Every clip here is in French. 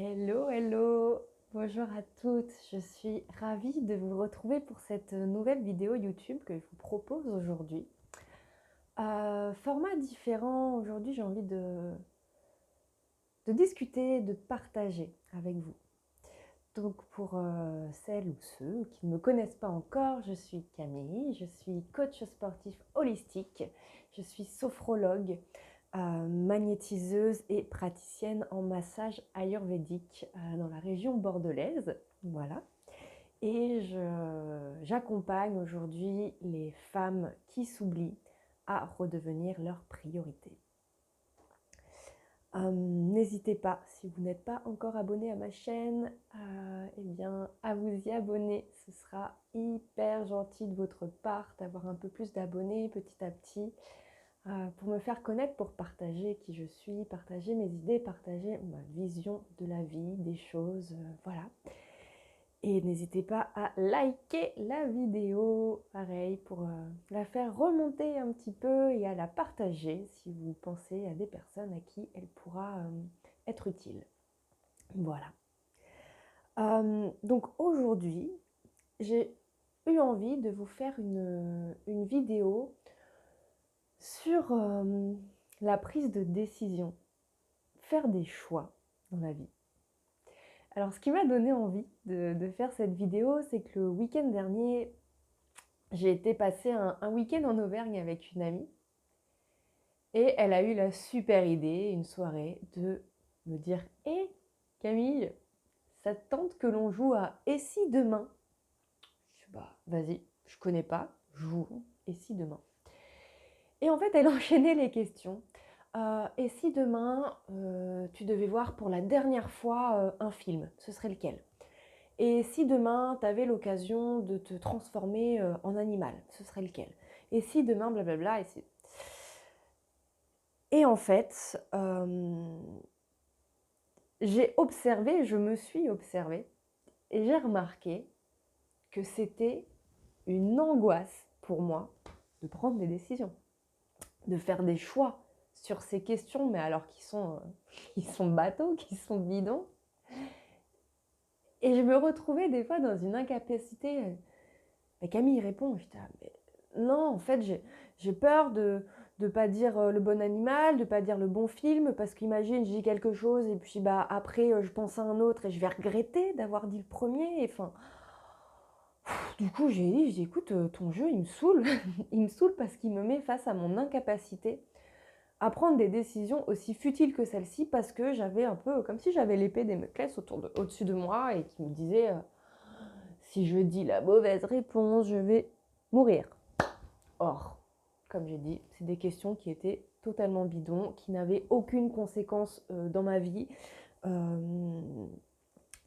Hello, hello! Bonjour à toutes, je suis ravie de vous retrouver pour cette nouvelle vidéo YouTube que je vous propose aujourd'hui. Format différent, aujourd'hui j'ai envie de discuter, de partager avec vous. Donc pour celles ou ceux qui ne me connaissent pas encore, je suis Camille, je suis coach sportif holistique, je suis sophrologue, magnétiseuse et praticienne en massage ayurvédique dans la région bordelaise. Voilà. Et j'accompagne aujourd'hui les femmes qui s'oublient à redevenir leur priorité. N'hésitez pas, si vous n'êtes pas encore abonné à ma chaîne, eh bien, à vous y abonner. Ce sera hyper gentil de votre part d'avoir un peu plus d'abonnés petit à petit pour me faire connaître, pour partager qui je suis, partager mes idées, partager ma vision de la vie, des choses, voilà. Et n'hésitez pas à liker la vidéo, pareil, pour la faire remonter un petit peu et à la partager si vous pensez à des personnes à qui elle pourra être utile. Voilà. Donc aujourd'hui, j'ai eu envie de vous faire une vidéo sur la prise de décision, faire des choix dans la vie. Alors, ce qui m'a donné envie de faire cette vidéo, c'est que le week-end dernier, j'ai été passer un week-end en Auvergne avec une amie et elle a eu la super idée, une soirée, de me dire « Hé, Camille, ça te tente que l'on joue à Et si demain ?» Je dis « Bah, vas-y, je connais pas, joue, et si demain ?» Et en fait, elle enchaînait les questions. Et si demain, tu devais voir pour la dernière fois un film, ce serait lequel ? Et si demain, tu avais l'occasion de te transformer en animal, ce serait lequel ? Et si demain, blablabla, et en fait, j'ai observé, je me suis observée, et j'ai remarqué que c'était une angoisse pour moi de prendre des décisions, de faire des choix sur ces questions, mais alors qui sont bateaux, qui sont bidons. Et je me retrouvais des fois dans une incapacité. Mais Camille répond, je dis, ah, mais non, en fait, j'ai peur de ne pas dire le bon animal, de ne pas dire le bon film, parce qu'imagine, je dis quelque chose, et puis bah, après, je pense à un autre, et je vais regretter d'avoir dit le premier. Enfin, du coup, j'ai dit, écoute, ton jeu, il me saoule. Il me saoule parce qu'il me met face à mon incapacité à prendre des décisions aussi futiles que celle-ci, parce que j'avais un peu, comme si j'avais l'épée des Damoclès au-dessus de moi, et qui me disait, si je dis la mauvaise réponse, je vais mourir. Or, comme j'ai dit, c'est des questions qui étaient totalement bidons, qui n'avaient aucune conséquence dans ma vie.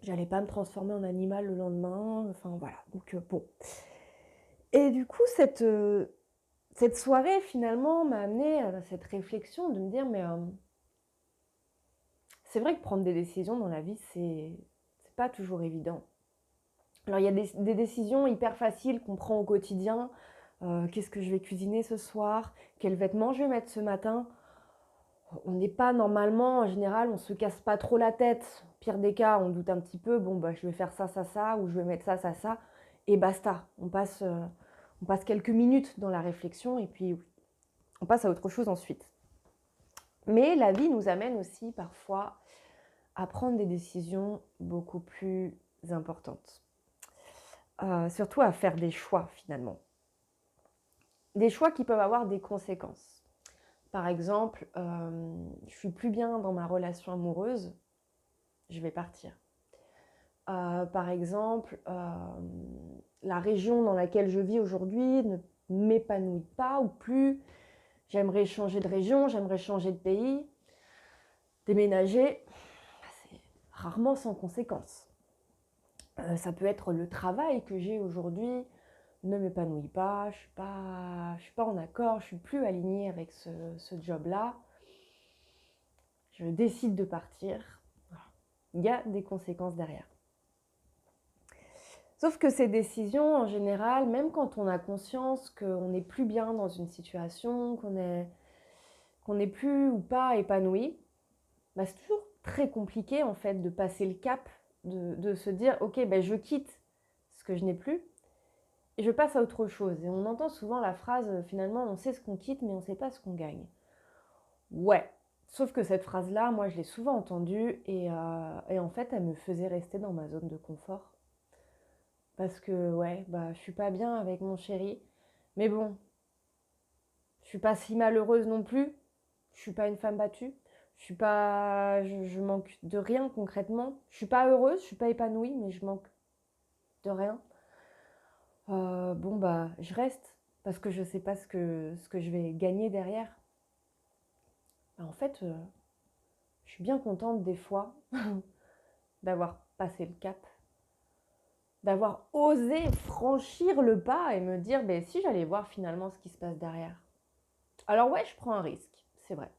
J'allais pas me transformer en animal le lendemain, enfin voilà, donc bon. Et du coup, cette soirée, finalement, m'a amenée à cette réflexion de me dire, mais c'est vrai que prendre des décisions dans la vie, c'est pas toujours évident. Alors, il y a des décisions hyper faciles qu'on prend au quotidien. Qu'est-ce que je vais cuisiner ce soir? Quels vêtements je vais mettre ce matin? On n'est pas normalement, en général, on se casse pas trop la tête. Pire des cas, on doute un petit peu. Bon, bah, je vais faire ça, ça, ça, ou je vais mettre ça, ça, ça. Et basta. On passe quelques minutes dans la réflexion et puis on passe à autre chose ensuite. Mais la vie nous amène aussi parfois à prendre des décisions beaucoup plus importantes. Surtout à faire des choix finalement. Des choix qui peuvent avoir des conséquences. Par exemple, je suis plus bien dans ma relation amoureuse, je vais partir. Par exemple, la région dans laquelle je vis aujourd'hui ne m'épanouit pas ou plus. J'aimerais changer de région, j'aimerais changer de pays. Déménager, c'est rarement sans conséquences. Ça peut être le travail que j'ai aujourd'hui ne m'épanouit pas, je suis pas en accord, je suis plus alignée avec ce job-là. Je décide de partir. Il y a des conséquences derrière. Sauf que ces décisions, en général, même quand on a conscience qu'on n'est plus bien dans une situation, qu'on n'est plus ou pas épanoui, bah c'est toujours très compliqué en fait de passer le cap, de se dire ok ben je quitte ce que je n'ai plus et je passe à autre chose. Et on entend souvent la phrase finalement on sait ce qu'on quitte mais on ne sait pas ce qu'on gagne. Ouais, sauf que cette phrase-là, moi je l'ai souvent entendue et en fait elle me faisait rester dans ma zone de confort. Parce que ouais, bah je suis pas bien avec mon chéri. Mais bon, je suis pas si malheureuse non plus. Je suis pas une femme battue. Je suis pas, je manque de rien concrètement. Je suis pas heureuse, je suis pas épanouie, mais je manque de rien. Bon bah, je reste parce que je sais pas ce que je vais gagner derrière. Bah, en fait, je suis bien contente des fois d'avoir passé le cap, d'avoir osé franchir le pas et me dire, ben si j'allais voir finalement ce qui se passe derrière. Alors ouais, je prends un risque, c'est vrai.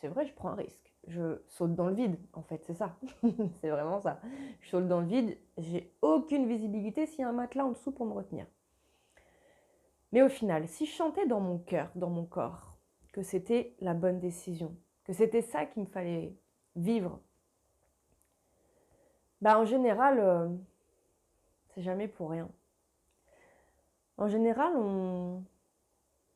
C'est vrai, je prends un risque. Je saute dans le vide, en fait, c'est ça. C'est vraiment ça. Je saute dans le vide, j'ai aucune visibilité s'il y a un matelas en dessous pour me retenir. Mais au final, si je chantais dans mon cœur, dans mon corps, que c'était la bonne décision, que c'était ça qu'il me fallait vivre, bah en général, c'est jamais pour rien. En général, on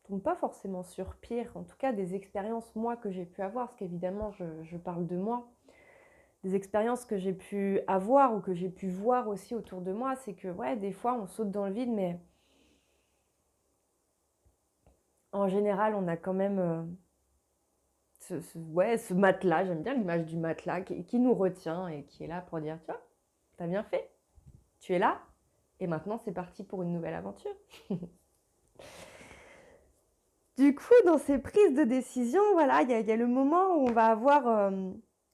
tombe pas forcément sur pire, en tout cas des expériences, moi, que j'ai pu avoir, parce qu'évidemment, je parle de moi, des expériences que j'ai pu avoir ou que j'ai pu voir aussi autour de moi, c'est que ouais, des fois on saute dans le vide, mais en général on a quand même ce matelas, j'aime bien l'image du matelas qui nous retient et qui est là pour dire, tu vois, t'as bien fait, tu es là, et maintenant c'est parti pour une nouvelle aventure. Du coup, dans ces prises de décision, voilà, il y a le moment où on va avoir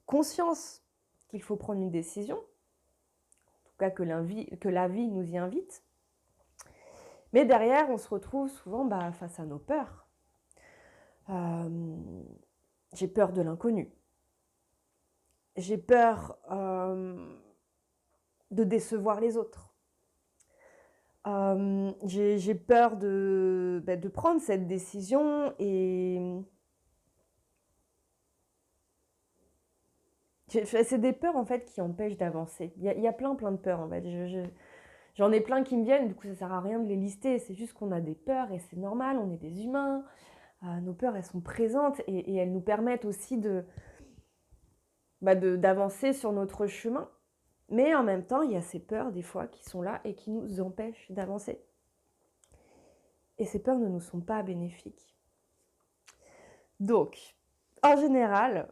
conscience qu'il faut prendre une décision, en tout cas que la vie nous y invite. Mais derrière, on se retrouve souvent face à nos peurs. J'ai peur de l'inconnu. J'ai peur de décevoir les autres. J'ai peur de prendre cette décision et c'est des peurs en fait qui empêchent d'avancer. Il y a plein de peurs en fait. J'en ai plein qui me viennent, du coup ça sert à rien de les lister. C'est juste qu'on a des peurs et c'est normal, on est des humains. Nos peurs, elles sont présentes et elles nous permettent aussi d'avancer sur notre chemin. Mais en même temps, il y a ces peurs des fois qui sont là et qui nous empêchent d'avancer. Et ces peurs ne nous sont pas bénéfiques. Donc, en général,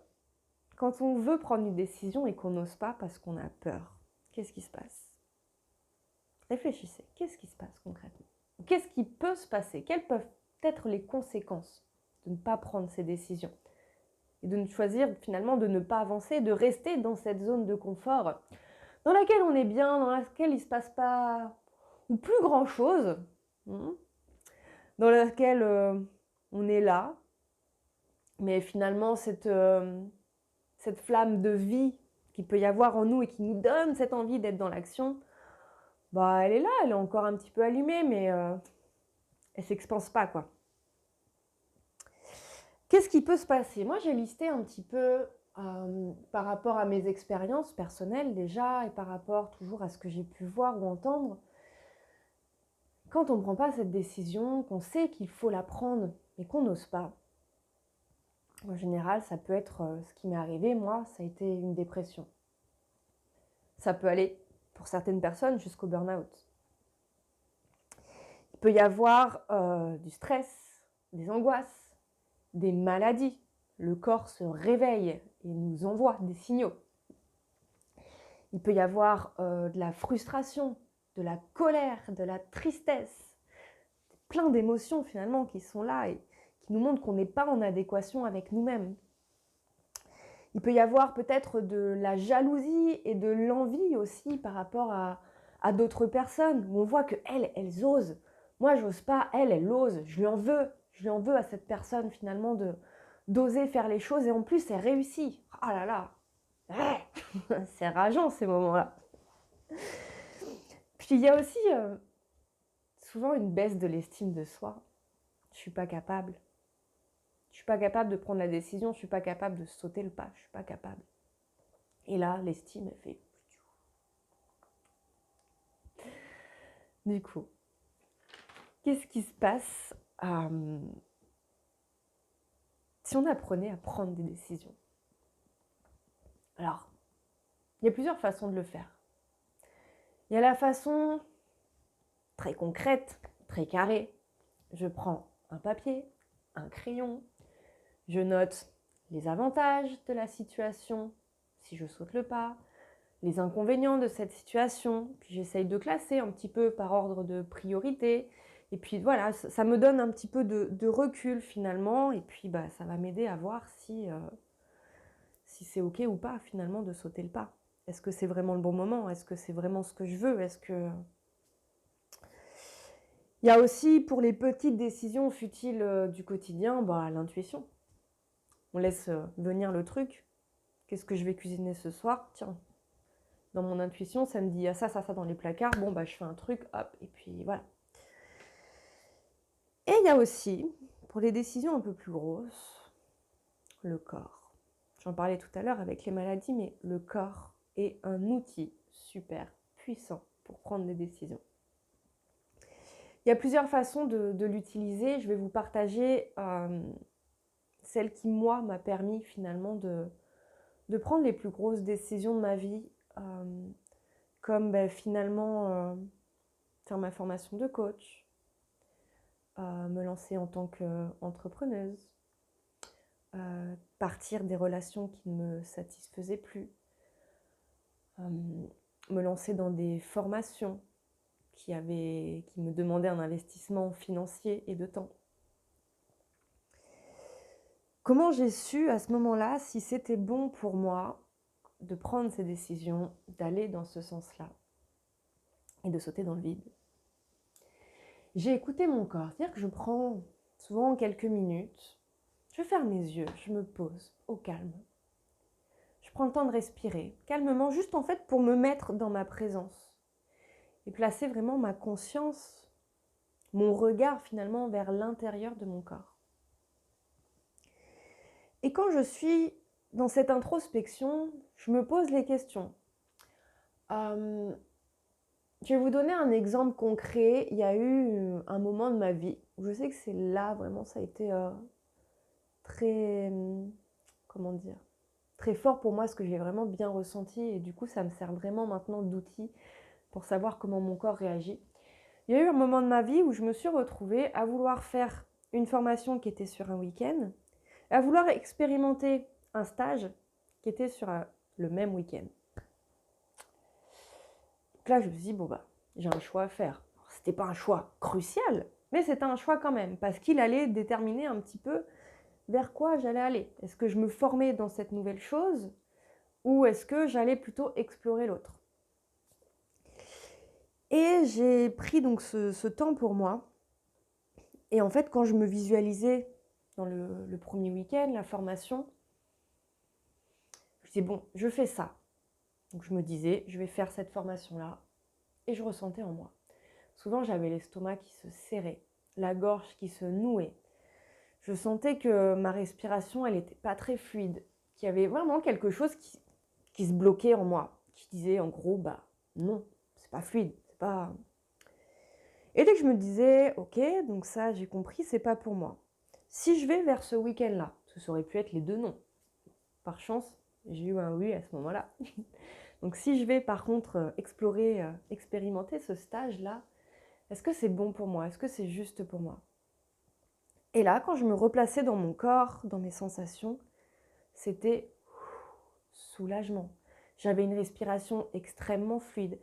quand on veut prendre une décision et qu'on n'ose pas parce qu'on a peur, qu'est-ce qui se passe? Réfléchissez, qu'est-ce qui se passe concrètement? Qu'est-ce qui peut se passer? Quelles peuvent être les conséquences de ne pas prendre ces décisions? Et de choisir finalement de ne pas avancer, de rester dans cette zone de confort dans laquelle on est bien, dans laquelle il ne se passe pas ou plus grand-chose, dans laquelle on est là, mais finalement cette flamme de vie qu'il peut y avoir en nous et qui nous donne cette envie d'être dans l'action, bah elle est là, elle est encore un petit peu allumée, mais elle s'expanse pas, quoi. Qu'est-ce qui peut se passer? Moi, j'ai listé un petit peu par rapport à mes expériences personnelles déjà et par rapport toujours à ce que j'ai pu voir ou entendre. Quand on ne prend pas cette décision, qu'on sait qu'il faut la prendre mais qu'on n'ose pas, en général, ça peut être ce qui m'est arrivé, moi, ça a été une dépression. Ça peut aller, pour certaines personnes, jusqu'au burn-out. Il peut y avoir du stress, des angoisses, des maladies. Le corps se réveille et nous envoie des signaux. Il peut y avoir de la frustration, de la colère, de la tristesse, plein d'émotions finalement qui sont là et qui nous montrent qu'on n'est pas en adéquation avec nous-mêmes. Il peut y avoir peut-être de la jalousie et de l'envie aussi par rapport à d'autres personnes, où on voit qu'elles, elles osent. Moi, j'ose pas, elle ose, je lui en veux à cette personne finalement d'oser faire les choses et en plus, elle réussit. Oh là là, c'est rageant ces moments-là. Puis il y a aussi souvent une baisse de l'estime de soi. Je suis pas capable. Je suis pas capable de prendre la décision, je suis pas capable de sauter le pas, je suis pas capable. Et là, l'estime, elle fait... Du coup, qu'est-ce qui se passe si on apprenait à prendre des décisions? Alors, il y a plusieurs façons de le faire. Il y a la façon très concrète, très carrée. Je prends un papier, un crayon, je note les avantages de la situation, si je saute le pas, les inconvénients de cette situation, puis j'essaye de classer un petit peu par ordre de priorité. Et puis voilà, ça me donne un petit peu de recul finalement, et puis ça va m'aider à voir si c'est OK ou pas finalement de sauter le pas. Est-ce que c'est vraiment le bon moment? Est-ce que c'est vraiment ce que je veux? Il y a aussi pour les petites décisions futiles du quotidien, l'intuition. On laisse venir le truc. Qu'est-ce que je vais cuisiner ce soir? Tiens, dans mon intuition, ça me dit ça dans les placards. Bon, je fais un truc, hop, et puis voilà. Et il y a aussi, pour les décisions un peu plus grosses, le corps. J'en parlais tout à l'heure avec les maladies, mais le corps est un outil super puissant pour prendre des décisions. Il y a plusieurs façons de l'utiliser. Je vais vous partager celle qui, moi, m'a permis finalement de prendre les plus grosses décisions de ma vie, comme finalement faire ma formation de coach, me lancer en tant qu'entrepreneuse, partir des relations qui ne me satisfaisaient plus, me lancer dans des formations qui me demandaient un investissement financier et de temps. Comment j'ai su à ce moment-là si c'était bon pour moi de prendre ces décisions, d'aller dans ce sens-là et de sauter dans le vide? J'ai écouté mon corps, c'est-à-dire que je prends souvent quelques minutes, je ferme les yeux, je me pose au calme. Je prends le temps de respirer calmement, juste en fait pour me mettre dans ma présence et placer vraiment ma conscience, mon regard finalement vers l'intérieur de mon corps. Et quand je suis dans cette introspection, je me pose les questions. Je vais vous donner un exemple concret. Il y a eu un moment de ma vie où je sais que c'est là, vraiment, ça a été très, comment dire, très fort pour moi, ce que j'ai vraiment bien ressenti. Et du coup, ça me sert vraiment maintenant d'outil pour savoir comment mon corps réagit. Il y a eu un moment de ma vie où je me suis retrouvée à vouloir faire une formation qui était sur un week-end, à vouloir expérimenter un stage qui était sur le même week-end. Donc là, je me suis dit, j'ai un choix à faire. C'était pas un choix crucial, mais c'était un choix quand même, parce qu'il allait déterminer un petit peu vers quoi j'allais aller. Est-ce que je me formais dans cette nouvelle chose ou est-ce que j'allais plutôt explorer l'autre? Et j'ai pris donc ce temps pour moi. Et en fait, quand je me visualisais dans le premier week-end, la formation, je disais, bon, je fais ça. Donc je me disais, je vais faire cette formation-là. Et je ressentais en moi. Souvent, j'avais l'estomac qui se serrait, la gorge qui se nouait. Je sentais que ma respiration, elle n'était pas très fluide, qu'il y avait vraiment quelque chose qui se bloquait en moi, qui disait en gros, non, c'est pas fluide, c'est pas... Et dès que je me disais, ok, donc ça, j'ai compris, c'est pas pour moi. Si je vais vers ce week-end-là, ça aurait pu être les deux non. Par chance, j'ai eu un oui à ce moment-là. Donc si je vais par contre explorer, expérimenter ce stage-là, est-ce que c'est bon pour moi? Est-ce que c'est juste pour moi? Et là, quand je me replaçais dans mon corps, dans mes sensations, c'était soulagement. J'avais une respiration extrêmement fluide.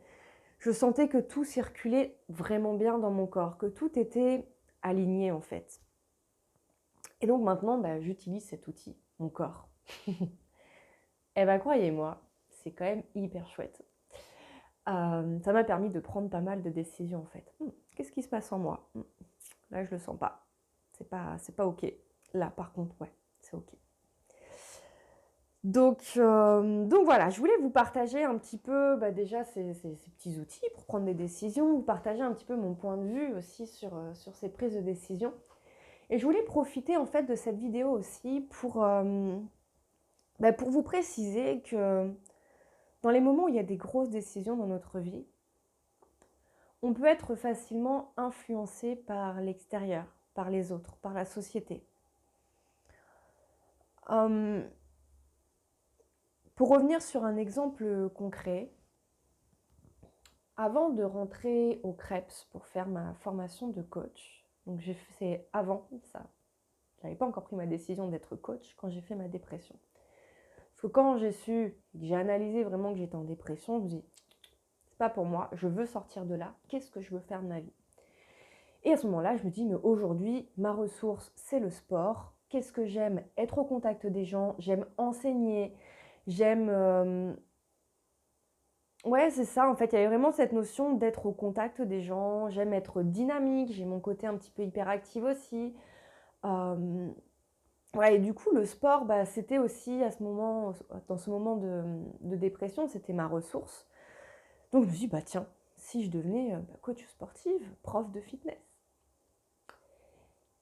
Je sentais que tout circulait vraiment bien dans mon corps, que tout était aligné en fait. Et donc maintenant, j'utilise cet outil, mon corps. Et croyez-moi, c'est quand même hyper chouette. Ça m'a permis de prendre pas mal de décisions en fait. Qu'est-ce qui se passe en moi? Là, je le sens pas. C'est pas OK. Là, par contre, ouais, c'est OK. Donc voilà, je voulais vous partager un petit peu déjà ces petits outils pour prendre des décisions, vous partager un petit peu mon point de vue aussi sur ces prises de décision. Et je voulais profiter en fait de cette vidéo aussi pour vous préciser que dans les moments où il y a des grosses décisions dans notre vie, on peut être facilement influencé par l'extérieur, par les autres, par la société. Pour revenir sur un exemple concret, avant de rentrer au CREPS pour faire ma formation de coach, donc c'est avant ça, je n'avais pas encore pris ma décision d'être coach quand j'ai fait ma dépression. Parce que quand j'ai analysé vraiment que j'étais en dépression, je me dis, c'est pas pour moi, je veux sortir de là, qu'est-ce que je veux faire de ma vie? Et à ce moment-là, je me dis, mais aujourd'hui, ma ressource, c'est le sport. Qu'est-ce que j'aime? Être au contact des gens, j'aime enseigner, j'aime... Ouais, c'est ça, en fait, il y avait vraiment cette notion d'être au contact des gens, j'aime être dynamique, j'ai mon côté un petit peu hyperactive aussi. Ouais, et du coup, le sport, bah, c'était aussi dans ce moment de dépression, c'était ma ressource. Donc je me suis dit, bah tiens, si je devenais coach sportive, prof de fitness.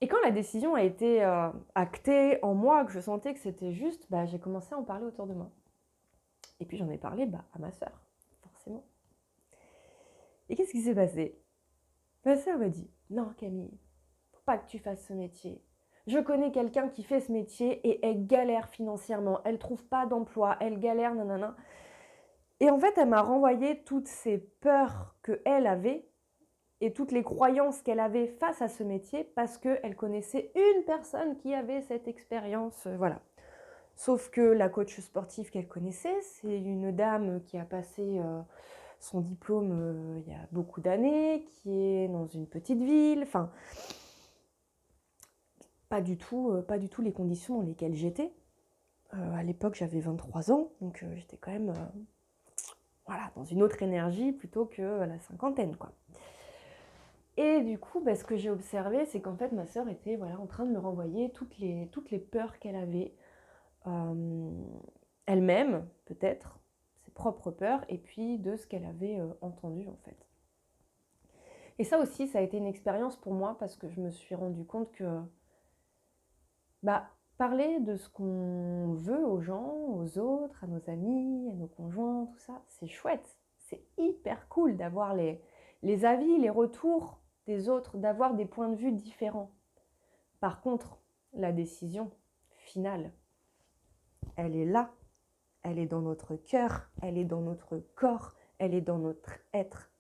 Et quand la décision a été actée en moi, que je sentais que c'était juste, bah, j'ai commencé à en parler autour de moi. Et puis j'en ai parlé à ma sœur, forcément. Et qu'est-ce qui s'est passé? Ma sœur m'a dit, non Camille, faut pas que tu fasses ce métier. Je connais quelqu'un qui fait ce métier et elle galère financièrement, elle trouve pas d'emploi, elle galère, nanana. Et en fait, elle m'a renvoyé toutes ces peurs qu'elle avait et toutes les croyances qu'elle avait face à ce métier parce qu'elle connaissait une personne qui avait cette expérience, voilà. Sauf que la coach sportive qu'elle connaissait, c'est une dame qui a passé son diplôme il y a beaucoup d'années, qui est dans une petite ville, enfin, pas du tout les conditions dans lesquelles j'étais. À l'époque, j'avais 23 ans, donc j'étais quand même voilà, dans une autre énergie plutôt que la cinquantaine, quoi. Et du coup, ce que j'ai observé, c'est qu'en fait, ma sœur était en train de me renvoyer toutes les peurs qu'elle avait, elle-même, peut-être, ses propres peurs, et puis de ce qu'elle avait entendu, en fait. Et ça aussi, ça a été une expérience pour moi, parce que je me suis rendu compte que parler de ce qu'on veut aux gens, aux autres, à nos amis, à nos conjoints, tout ça, c'est chouette. C'est hyper cool d'avoir les avis, les retours des autres, d'avoir des points de vue différents. Par contre, la décision finale, elle est là. Elle est dans notre cœur, elle est dans notre corps, elle est dans notre être.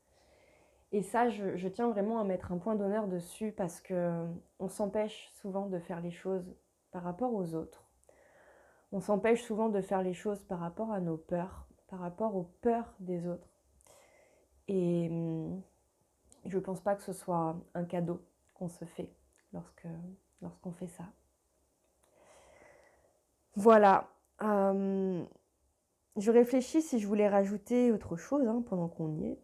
Et ça, je tiens vraiment à mettre un point d'honneur dessus parce qu'on s'empêche souvent de faire les choses par rapport aux autres. On s'empêche souvent de faire les choses par rapport à nos peurs, par rapport aux peurs des autres. Et je ne pense pas que ce soit un cadeau qu'on se fait lorsqu'on fait ça. Voilà. Je réfléchis si je voulais rajouter autre chose pendant qu'on y est.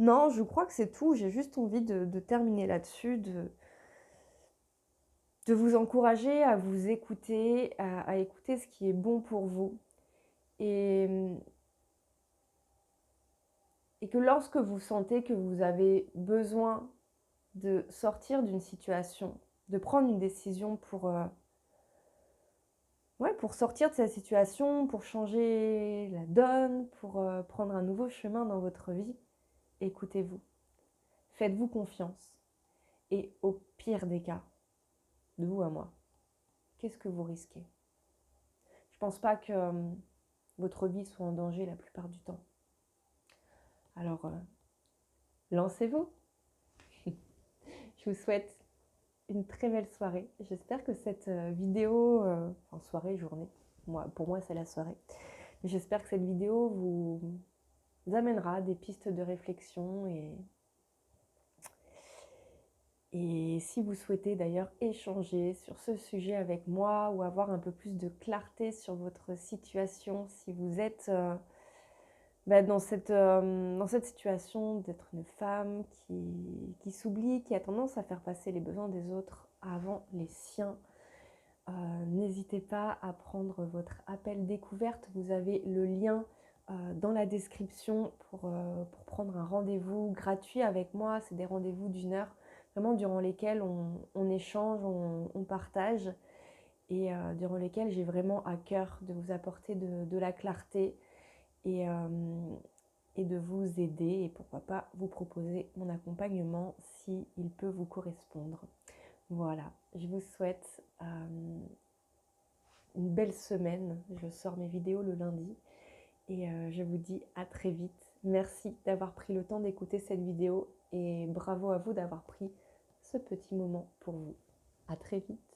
Non, je crois que c'est tout. J'ai juste envie de terminer là-dessus, de vous encourager à vous écouter, à écouter ce qui est bon pour vous. Et que lorsque vous sentez que vous avez besoin de sortir d'une situation, de prendre une décision pour sortir de cette situation, pour changer la donne, pour prendre un nouveau chemin dans votre vie, écoutez-vous. Faites-vous confiance. Et au pire des cas, de vous à moi, qu'est-ce que vous risquez? Je ne pense pas que votre vie soit en danger la plupart du temps. Alors, lancez-vous. Je vous souhaite une très belle soirée. J'espère que cette vidéo, soirée, journée, pour moi c'est la soirée, mais j'espère que cette vidéo vous amènera des pistes de réflexion et si vous souhaitez d'ailleurs échanger sur ce sujet avec moi ou avoir un peu plus de clarté sur votre situation, si vous êtes dans cette situation d'être une femme qui s'oublie, qui a tendance à faire passer les besoins des autres avant les siens, n'hésitez pas à prendre votre appel découverte. Vous avez le lien dans la description pour prendre un rendez-vous gratuit avec moi. C'est des rendez-vous d'1 heure. vraiment durant lesquels on échange, on partage et durant lesquels j'ai vraiment à cœur de vous apporter de la clarté et, et de vous aider et pourquoi pas vous proposer mon accompagnement si il peut vous correspondre. Voilà, je vous souhaite une belle semaine. Je sors mes vidéos le lundi et je vous dis à très vite. Merci d'avoir pris le temps d'écouter cette vidéo et bravo à vous d'avoir pris ce petit moment pour vous. À très vite.